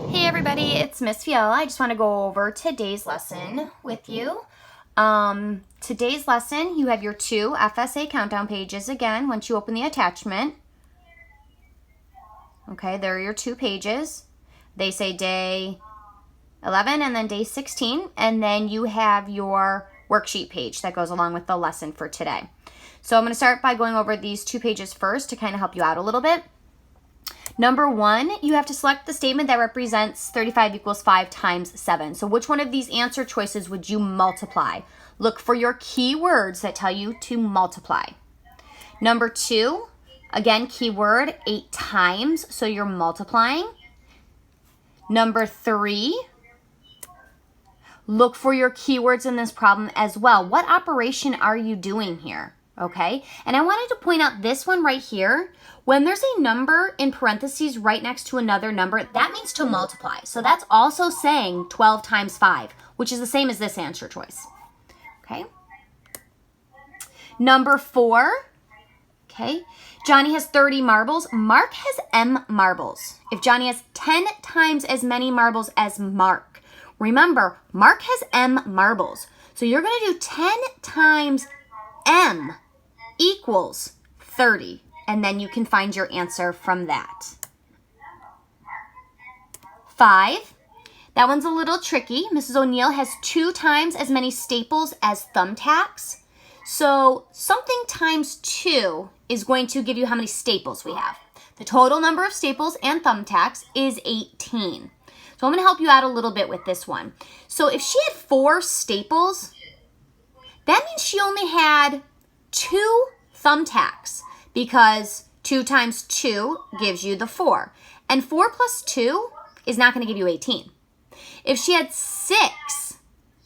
Hey everybody, it's Miss Fiala. I just want to go over today's lesson with you. Today's lesson, you have your two FSA countdown pages again once you open the attachment. Okay, there are your two pages. They say day 11 and then day 16, and then you have your worksheet page that goes along with the lesson for today. So I'm going to start by going over these two pages first to kind of help you out a little bit. Number one, you have to select the statement that represents 35 equals 5 times 7. So which one of these answer choices would you multiply? Look for your keywords that tell you to multiply. Number two, again, keyword 8 times, so you're multiplying. Number three, look for your keywords in this problem as well. What operation are you doing here? Okay, and I wanted to point out this one right here. When there's a number in parentheses right next to another number, that means to multiply. So that's also saying 12 times 5, which is the same as this answer choice. Okay. Number 4, okay, Johnny has 30 marbles. Mark has M marbles. If Johnny has 10 times as many marbles as Mark, remember, Mark has M marbles. So you're going to do 10 times M equals 30, and then you can find your answer from that. 5, that one's a little tricky. Mrs. O'Neill has 2 times as many staples as thumbtacks. So something times 2 is going to give you how many staples we have. The total number of staples and thumbtacks is 18. So I'm going to help you out a little bit with this one. So if she had 4 staples, that means she only had 2 thumbtacks, because 2 times 2 gives you the 4. And 4 plus 2 is not going to give you 18. If she had 6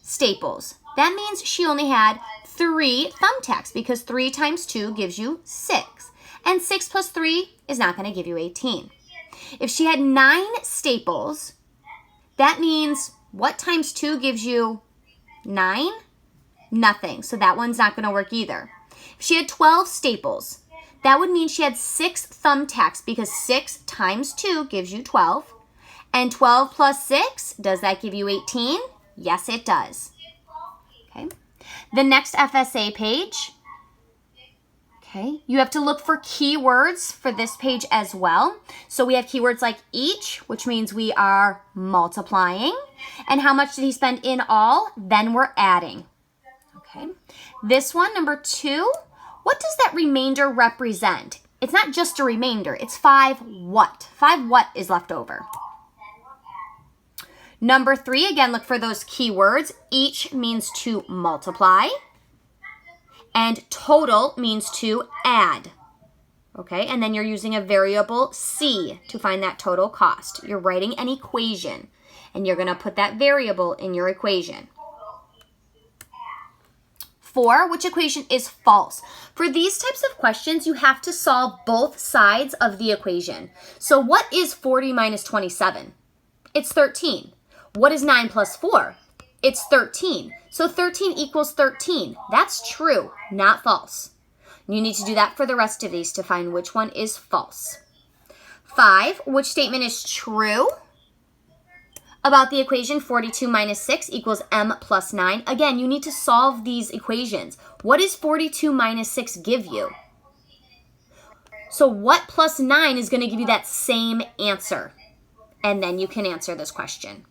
staples, that means she only had 3 thumbtacks, because 3 times 2 gives you 6. And 6 plus 3 is not going to give you 18. If she had 9 staples, that means what times 2 gives you 9? Nothing. So that one's not going to work either. If she had 12 staples, that would mean she had 6 thumbtacks, because 6 times 2 gives you 12. And 12 plus 6, does that give you 18? Yes, it does. Okay. The next FSA page, okay, you have to look for keywords for this page as well. So we have keywords like each, which means we are multiplying. And how much did he spend in all? Then we're adding. Okay. This one, number 2, what does that remainder represent? It's not just a remainder, it's 5 what? 5 what is left over? Number 3, again, look for those keywords. Each means to multiply, and total means to add. Okay, and then you're using a variable C to find that total cost. You're writing an equation, and you're going to put that variable in your equation. 4, which equation is false? For these types of questions, you have to solve both sides of the equation. So what is 40 minus 27? It's 13. What is 9 plus 4? It's 13. So 13 equals 13. That's true, not false. You need to do that for the rest of these to find which one is false. 5, which statement is true? About the equation 42 minus 6 equals m plus 9. Again, you need to solve these equations. What does 42 minus 6 give you? So what plus 9 is going to give you that same answer? And then you can answer this question.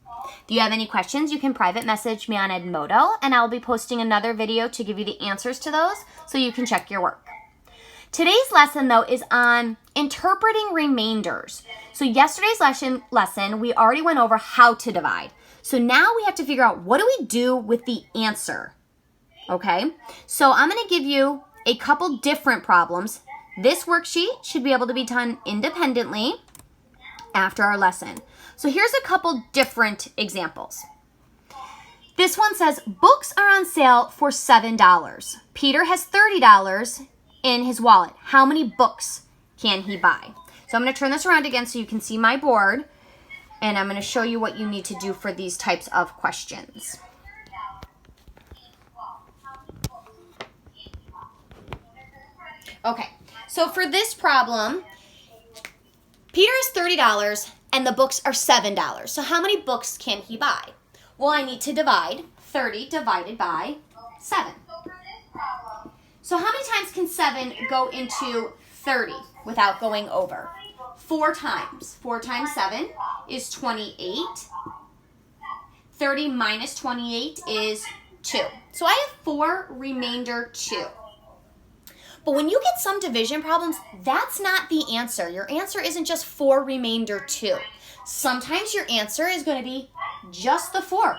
If you have any questions, you can private message me on Edmodo, and I'll be posting another video to give you the answers to those so you can check your work. Today's lesson, though, is on interpreting remainders. So yesterday's lesson, we already went over how to divide. So now we have to figure out, what do we do with the answer? Okay, so I'm going to give you a couple different problems. This worksheet should be able to be done independently after our lesson. So here's a couple different examples. This one says, books are on sale for $7. Peter has $30 in his wallet. How many books can he buy? So I'm going to turn this around again so you can see my board, and I'm going to show you what you need to do for these types of questions. Okay, so for this problem, Peter has $30 and the books are $7. So how many books can he buy? Well, I need to divide 30 divided by 7. So how many times can 7 go into 30 without going over? 4 times. 4 times 7 is 28. 30 minus 28 is 2. So I have 4 remainder 2. But when you get some division problems, that's not the answer. Your answer isn't just 4 remainder 2. Sometimes your answer is going to be just the 4.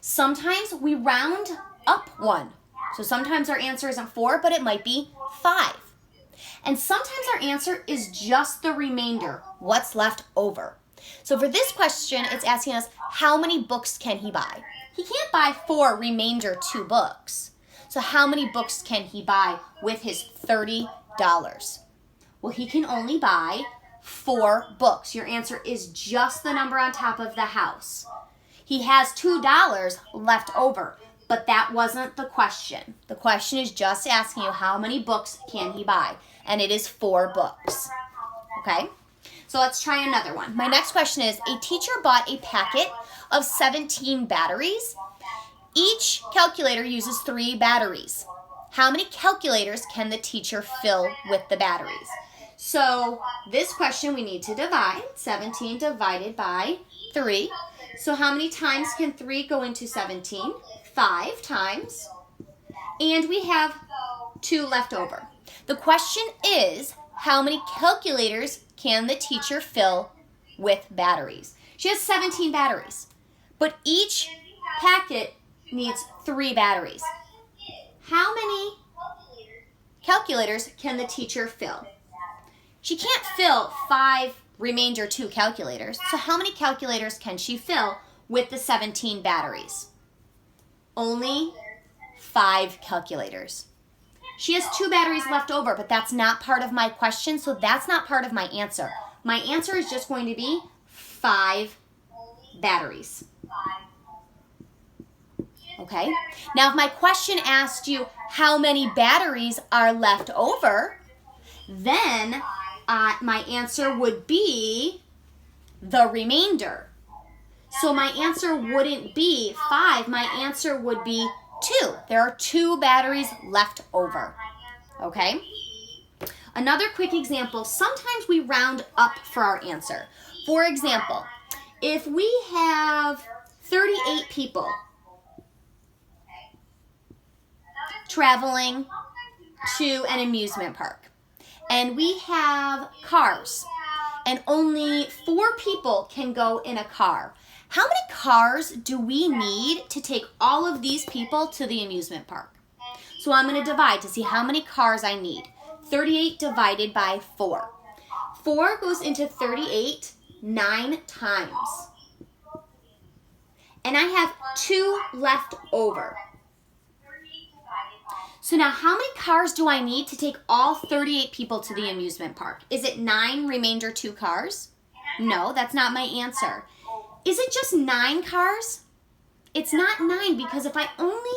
Sometimes we round up 1. So sometimes our answer isn't 4, but it might be 5. And sometimes our answer is just the remainder, what's left over. So for this question, it's asking us, how many books can he buy? He can't buy 4 remainder 2 books. So how many books can he buy with his $30? Well, he can only buy 4 books. Your answer is just the number on top of the house. He has $2 left over, but that wasn't the question. The question is just asking you how many books can he buy, and it is 4 books. Okay? So let's try another one. My next question is, a teacher bought a packet of 17 batteries. Each calculator uses 3 batteries. How many calculators can the teacher fill with the batteries? So this question we need to divide. 17 divided by 3. So how many times can 3 go into 17? 5 times. And we have 2 left over. The question is, how many calculators can the teacher fill with batteries? She has 17 batteries, but each packet needs 3 batteries. How many calculators can the teacher fill? She can't fill 5 remainder 2 calculators, so how many calculators can she fill with the 17 batteries? Only 5 calculators. She has 2 batteries left over, but that's not part of my question, so that's not part of my answer. My answer is just going to be 5 batteries. Okay? Now, if my question asked you how many batteries are left over, then my answer would be the remainder. So my answer wouldn't be 5. My answer would be 2. There are 2 batteries left over. Okay? Another quick example. Sometimes we round up for our answer. For example, if we have 38 people traveling to an amusement park, and we have cars, and only 4 people can go in a car, how many cars do we need to take all of these people to the amusement park? So I'm going to divide to see how many cars I need. 38 divided by 4. 4 goes into 38 9 times. And I have 2 left over. So now how many cars do I need to take all 38 people to the amusement park? Is it 9 remainder 2 cars? No, that's not my answer. Is it just 9 cars? It's not 9, because if I only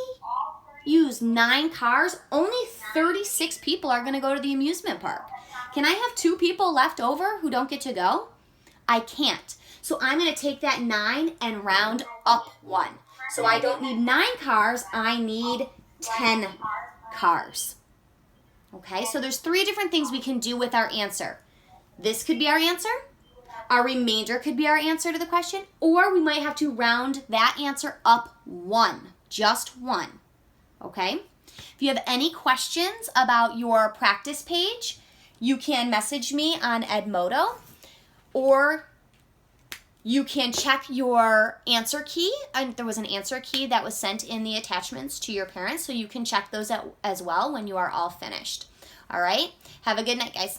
use 9 cars, only 36 people are going to go to the amusement park. Can I have 2 people left over who don't get to go? I can't. So I'm going to take that 9 and round up 1. So I don't need 9 cars, I need 10 cars. Okay, so there's 3 different things we can do with our answer. This could be our answer. Our remainder could be our answer to the question, or we might have to round that answer up 1, just 1, okay? If you have any questions about your practice page, you can message me on Edmodo, or you can check your answer key. There was an answer key that was sent in the attachments to your parents, so you can check those as well when you are all finished. All right? Have a good night, guys.